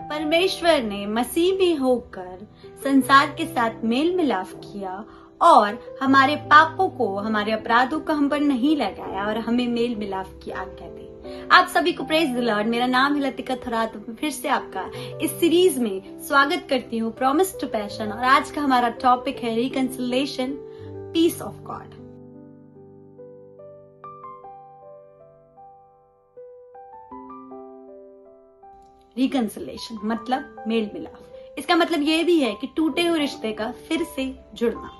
परमेश्वर ने मसीह में होकर संसार के साथ मेल मिलाप किया और हमारे पापों को, हमारे अपराधों को हम पर नहीं लगाया और हमें मेल मिलाप की आज्ञा दी। आप सभी को प्रेज द लॉर्ड। मेरा नाम है लतिका थोरात। मैं फिर से आपका इस सीरीज में स्वागत करती हूँ, प्रॉमिस टू पैशन। और आज का हमारा टॉपिक है reconciliation, peace of God. Reconciliation मतलब मेल मिलाप। इसका मतलब ये भी है कि टूटे हुए रिश्ते का फिर से जुड़ना।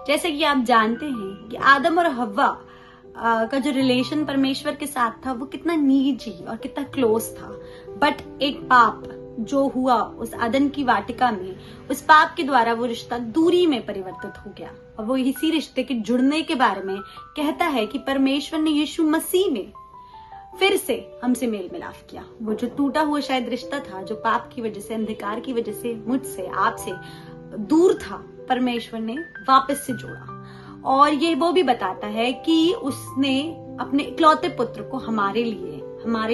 जैसे कि आप जानते हैं कि आदम और हव्वा का जो रिलेशन परमेश्वर के साथ था वो कितना निजी और कितना क्लोज था। बट एक पाप जो हुआ उस अदन की वाटिका में, उस पाप के द्वारा वो रिश्ता दूरी में परिवर्तित हो गया। और वो इसी रिश्ते के जुड़ने के बारे में कहता है कि परमेश्वर ने यीशु मसीह में फिर से हमसे मेल मिलाप किया। वो जो टूटा हुआ शायद रिश्ता था, जो पाप की वजह से, अंधकार की वजह से मुझसे, आपसे दूर था, परमेश्वर ने वापस से जोड़ा। और ये वो भी बताता है कि उसने अपने इकलौते पुत्र को हमारे लिए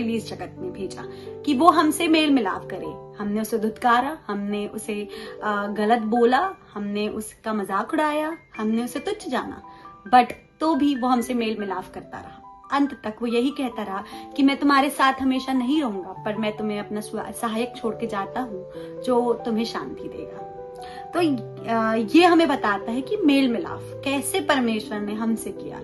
इस जगत में भेजा कि वो हमसे मेल मिलाप करे। हमने उसे धुतकारा, हमने उसे गलत बोला, हमने उसका मजाक उड़ाया, हमने उसे तुच्छ जाना, बट तो भी वो हमसे मेल मिलाप करता रहा। अंत तक वो यही कहता रहा कि मैं तुम्हारे साथ हमेशा नहीं रहूंगा, पर मैं तुम्हें अपना सहायक छोड़ के जाता हूँ जो तुम्हें शांति देगा। तो ये हमें बताता है कि मेल मिलाप कैसे परमेश्वर ने हमसे किया।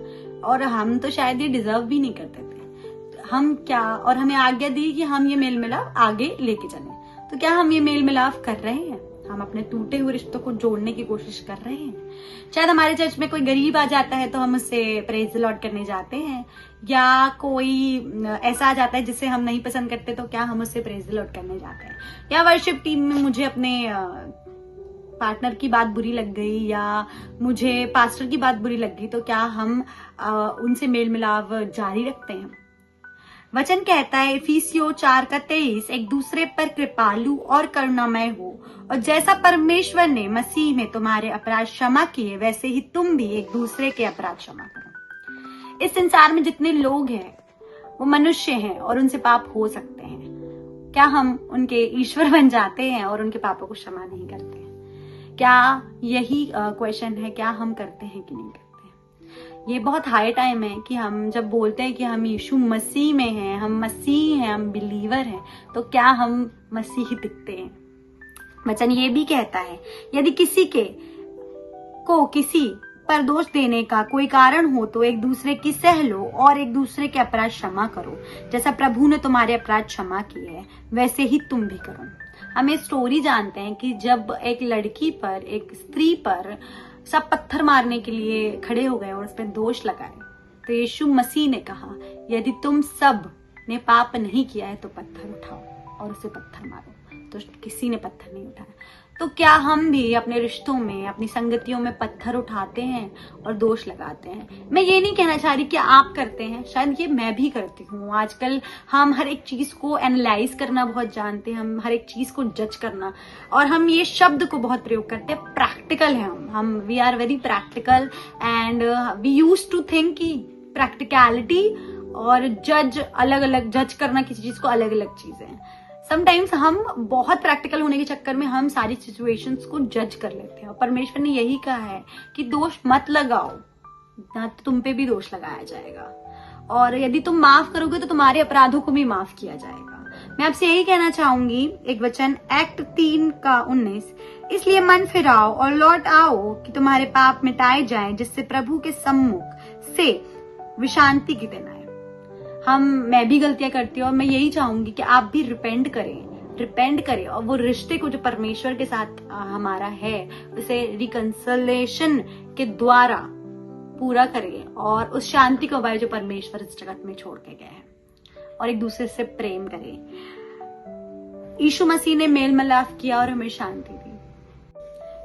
और हम तो शायद ये डिजर्व भी नहीं करते थे। हम क्या, और हमें आज्ञा दी कि हम ये मेल मिलाप आगे लेके चलें। तो क्या हम ये मेल मिलाप कर रहे हैं? हम अपने टूटे हुए रिश्तों को जोड़ने की कोशिश कर रहे हैं? शायद हमारे चर्च में कोई गरीब आ जाता है तो हम उससे प्रेज द लॉर्ड करने जाते हैं, या कोई ऐसा आ जाता है जिसे हम नहीं पसंद करते तो क्या हम उससे प्रेज द लॉर्ड करने जाते हैं? या वर्शिप टीम में मुझे अपने पार्टनर की बात बुरी लग गई, या मुझे पास्टर की बात बुरी लग गई, तो क्या हम उनसे मेल मिलाप जारी रखते हैं? वचन कहता है इफिसियों 4:23, एक दूसरे पर कृपालु और करुणामय हो, और जैसा परमेश्वर ने मसीह में तुम्हारे अपराध क्षमा किए, वैसे ही तुम भी एक दूसरे के अपराध क्षमा करो। इस संसार में जितने लोग हैं वो मनुष्य हैं और उनसे पाप हो सकते हैं। क्या हम उनके ईश्वर बन जाते हैं और उनके पापों को क्षमा नहीं करते? क्या यही क्वेश्चन है, क्या हम करते हैं कि नहीं करते? ये बहुत हाई टाइम है कि हम जब बोलते हैं कि हम यीशु मसीह में हैं, हम मसीह हैं, हम बिलीवर हैं, तो क्या हम मसीही दिखते हैं? वचन ये भी कहता है यदि किसी पर दोष देने का कोई कारण हो तो एक दूसरे की सह लो और एक दूसरे के अपराध क्षमा करो, जैसा प्रभु ने तुम्हारे अपराध क्षमा किए हैं वैसे ही तुम भी करो। हम ये स्टोरी जानते हैं कि जब एक लड़की पर, एक स्त्री पर सब पत्थर मारने के लिए खड़े हो गए और उस पर दोष लगाए, तो यीशु मसीह ने कहा यदि तुम सब ने पाप नहीं किया है तो पत्थर उठाओ और उसे पत्थर मारो। तो किसी ने पत्थर नहीं उठाया। तो क्या हम भी अपने रिश्तों में, अपनी संगतियों में पत्थर उठाते हैं और दोष लगाते हैं? मैं ये नहीं कहना चाह रही कि आप करते हैं, शायद ये मैं भी करती हूँ। आजकल हम हर एक चीज को एनालाइज करना बहुत जानते हैं, हम हर एक चीज को जज करना, और हम ये शब्द को बहुत प्रयोग करते हैं, प्रैक्टिकल है हम we are very practical and we use to think कि प्रैक्टिकलिटी और जज करना किसी चीज को अलग अलग चीजें हैं। समटाइम्स हम बहुत प्रैक्टिकल होने के चक्कर में हम सारी सिचुएशंस को जज कर लेते हैं। और परमेश्वर ने यही कहा है कि दोष मत लगाओ, ना तो तुम पे भी दोष लगाया जाएगा, और यदि तुम माफ करोगे तो तुम्हारे अपराधों को भी माफ किया जाएगा। मैं आपसे यही कहना चाहूंगी, एक वचन एक्ट 3:19, इसलिए मन फिराओ और लौट आओ कि तुम्हारे पाप मिटाए जाएं, जिससे प्रभु के सम्मुख से विश्रांति की दिन आए। मैं भी गलतियां करती हूँ और मैं यही चाहूंगी कि आप भी रिपेंट करें और वो रिश्ते को जो परमेश्वर के साथ हमारा है उसे रिकंसिलिएशन के द्वारा पूरा करें, और उस शांति को पाए जो परमेश्वर इस जगत में छोड़ के गए हैं, और एक दूसरे से प्रेम करें। यीशु मसीह ने मेल मिलाप किया और हमें शांति दी।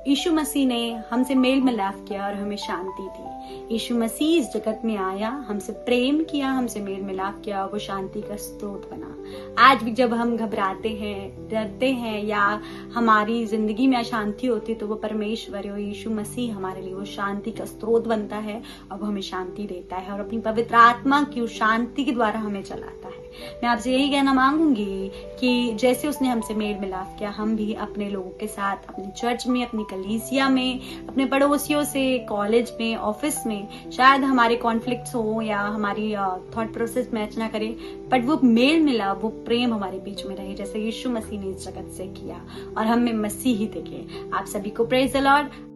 यीशु मसीह ने हमसे मेल मिलाप किया और हमें शांति दी। यीशु मसीह इस जगत में आया, हमसे प्रेम किया, हमसे मेल मिलाप किया और वो शांति का स्रोत बना। आज भी जब हम घबराते हैं, डरते हैं या हमारी जिंदगी में अशांति होती है तो वो परमेश्वर और यीशु मसीह हमारे लिए वो शांति का स्रोत बनता है और वो हमें शांति देता है और अपनी पवित्र आत्मा की उस शांति के द्वारा हमें चलाता है। मैं आपसे यही कहना मांगूंगी कि जैसे उसने हमसे मेल मिलाप किया, हम भी अपने लोगों के साथ, अपने चर्च में, अपनी कलीसिया में, अपने पड़ोसियों से, कॉलेज में, ऑफिस में, शायद हमारे कॉन्फ्लिक्ट्स हो या हमारी थॉट प्रोसेस मैच ना करे, बट वो मेल मिलाप, वो प्रेम हमारे बीच में रहे जैसे यीशु मसीह ने इस जगत से किया और हम में मसीह ही दिखे। आप सभी को प्रेज द लॉर्ड।